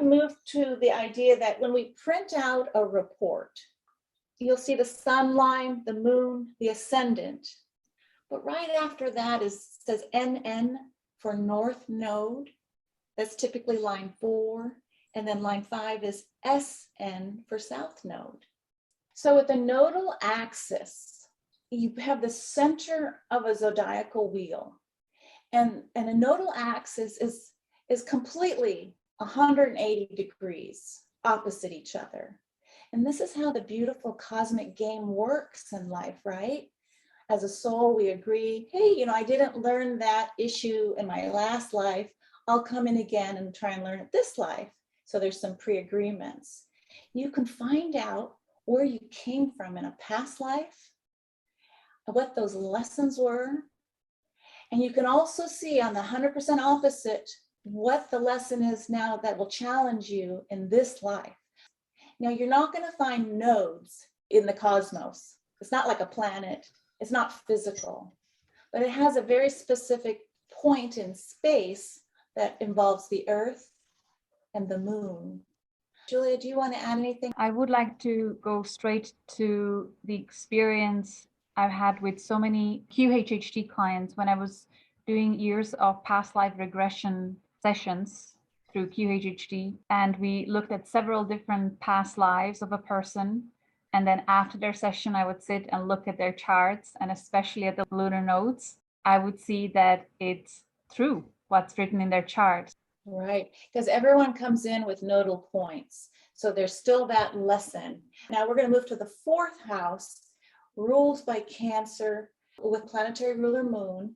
move to the idea that when we print out a report, you'll see the sun line, the moon, the ascendant. But right after that says NN for North Node. That's typically line 4. And then line 5 is SN for South Node. So with the nodal axis, you have the center of a zodiacal wheel. And a nodal axis is completely 180 degrees opposite each other. And this is how the beautiful cosmic game works in life, right? As a soul, we agree, hey, I didn't learn that issue in my last life. I'll come in again and try and learn it this life. So there's some pre-agreements. You can find out where you came from in a past life, what those lessons were. And you can also see on the 100% opposite what the lesson is now that will challenge you in this life. Now, you're not going to find nodes in the cosmos. It's not like a planet. It's not physical, but it has a very specific point in space that involves the Earth and the moon. Julia, do you want to add anything? I would like to go straight to the experience I've had with so many QHHT clients when I was doing years of past life regression sessions through QHHT. And we looked at several different past lives of a person. And then after their session, I would sit and look at their charts, and especially at the lunar nodes. I would see that it's true what's written in their chart. Right, because everyone comes in with nodal points. So there's still that lesson. Now we're going to move to the 4th house, ruled by Cancer with planetary ruler moon.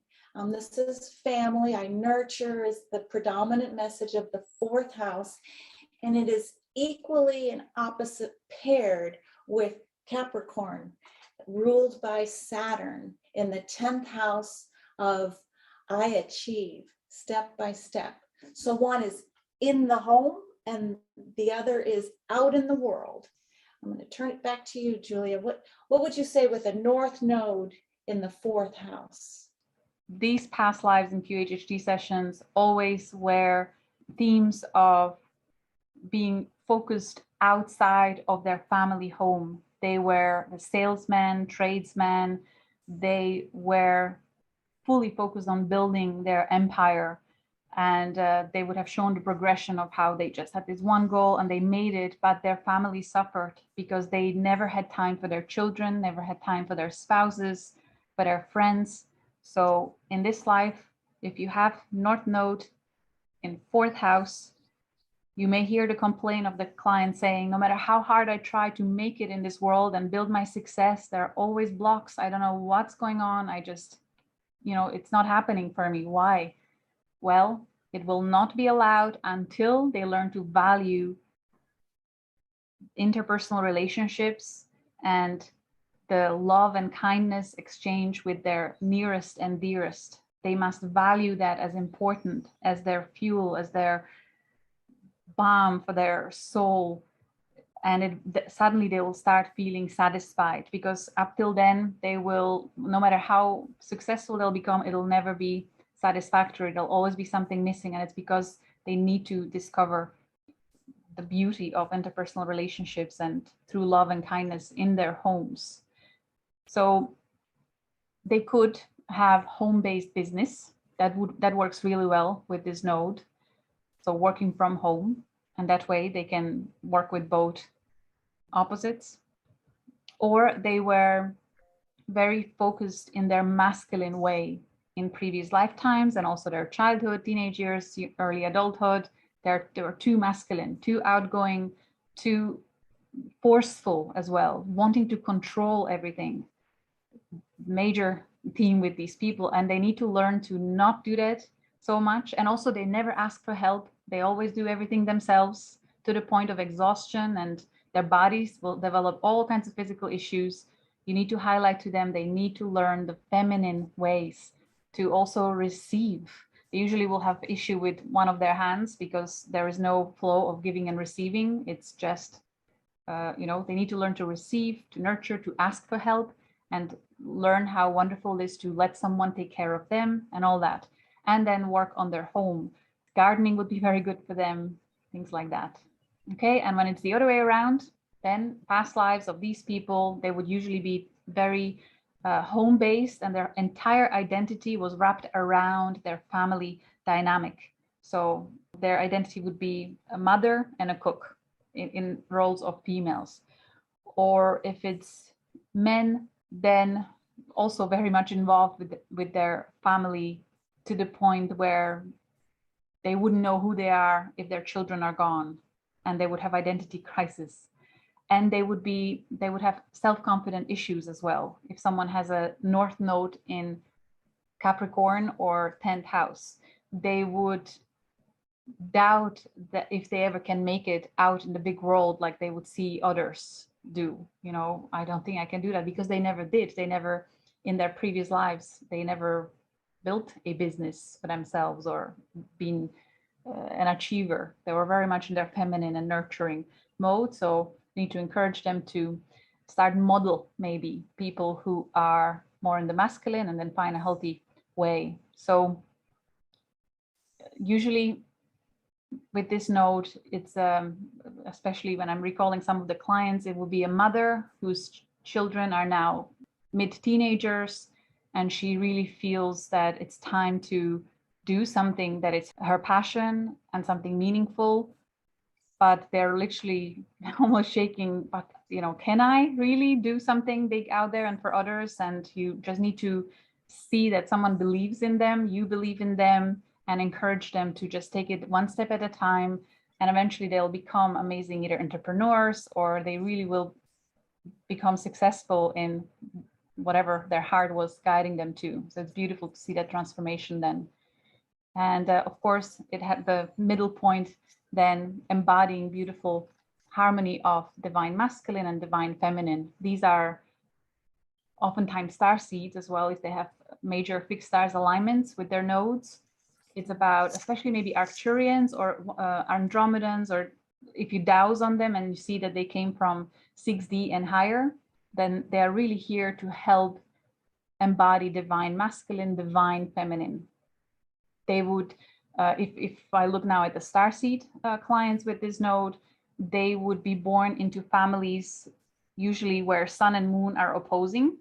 This is family. I nurture is the predominant message of the 4th house. And it is equally and opposite paired with Capricorn, ruled by Saturn in the 10th house of I achieve step by step. So one is in the home and the other is out in the world. I'm going to turn it back to you, Julia. What would you say with a North Node in the 4th house? These past lives in QHHT sessions always were themes of being focused outside of their family home. They were the salesman, tradesman. They were fully focused on building their empire. And they would have shown the progression of how they just had this one goal and they made it, but their family suffered because they never had time for their children, never had time for their spouses, for their friends. So in this life, if you have North Node in 4th house, you may hear the complaint of the client saying, no matter how hard I try to make it in this world and build my success, there are always blocks. I don't know what's going on. I just, it's not happening for me. Why? Well, it will not be allowed until they learn to value interpersonal relationships and the love and kindness exchange with their nearest and dearest. They must value that as important, as their fuel, as their balm for their soul. And suddenly they will start feeling satisfied, because up till then they will, no matter how successful they'll become, it'll never be satisfactory. There'll always be something missing, and it's because they need to discover the beauty of interpersonal relationships and through love and kindness in their homes. So they could have home-based business that works really well with this node. So working from home, and that way they can work with both opposites. Or they were very focused in their masculine way in previous lifetimes and also their childhood, teenage years, early adulthood. They were too masculine, too outgoing, too forceful as well, wanting to control everything. Major theme with these people, and they need to learn to not do that so much. And also they never ask for help. They always do everything themselves to the point of exhaustion, and their bodies will develop all kinds of physical issues. You need to highlight to them they need to learn the feminine ways to also receive. They usually will have issue with one of their hands because there is no flow of giving and receiving. It's just, they need to learn to receive, to nurture, to ask for help, and learn how wonderful it is to let someone take care of them and all that. And then work on their home. Gardening would be very good for them. things like that. Okay, and when it's the other way around, then past lives of these people, they would usually be very home-based, and their entire identity was wrapped around their family dynamic. So their identity would be a mother and a cook in roles of females. Or if it's men, then also very much involved with their family, to the point where they wouldn't know who they are if their children are gone, and they would have identity crisis. And they would have self-confident issues as well. If someone has a North Node in Capricorn or 10th house, they would doubt that if they ever can make it out in the big world like they would see others do. You know, I don't think I can do that, because they never did. They never, in their previous lives, they never built a business for themselves or been an achiever. They were very much in their feminine and nurturing mode. So we need to encourage them to start model maybe people who are more in the masculine, and then find a healthy way. So usually with this node, it's especially when I'm recalling some of the clients, it will be a mother whose children are now mid-teenagers, and she really feels that it's time to do something that is her passion and something meaningful, but they're literally almost shaking, but you know, can I really do something big out there and for others? And you just need to see that someone believes in them, you believe in them, and encourage them to just take it one step at a time. And eventually they'll become amazing either entrepreneurs, or they really will become successful in whatever their heart was guiding them to. So it's beautiful to see that transformation then. And of course, it had the middle point, then embodying beautiful harmony of divine masculine and divine feminine. These are oftentimes star seeds as well, if they have major fixed stars alignments with their nodes. It's about, especially maybe Arcturians or Andromedans, or if you douse on them and you see that they came from 6D and higher, then they are really here to help embody divine masculine, divine feminine. They would, if I look now at the starseed clients with this node, they would be born into families usually where sun and moon are opposing.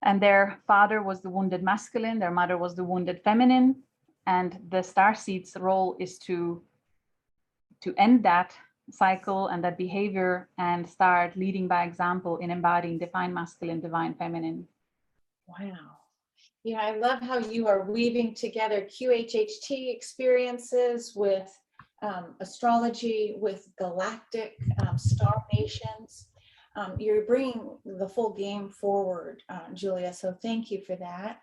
And their father was the wounded masculine, their mother was the wounded feminine, and the starseed's role is to end that cycle and that behavior and start leading by example in embodying divine masculine, divine feminine. Wow. Yeah, I love how you are weaving together QHHT experiences with astrology, with galactic star nations. You're bringing the full game forward, Julia, so thank you for that.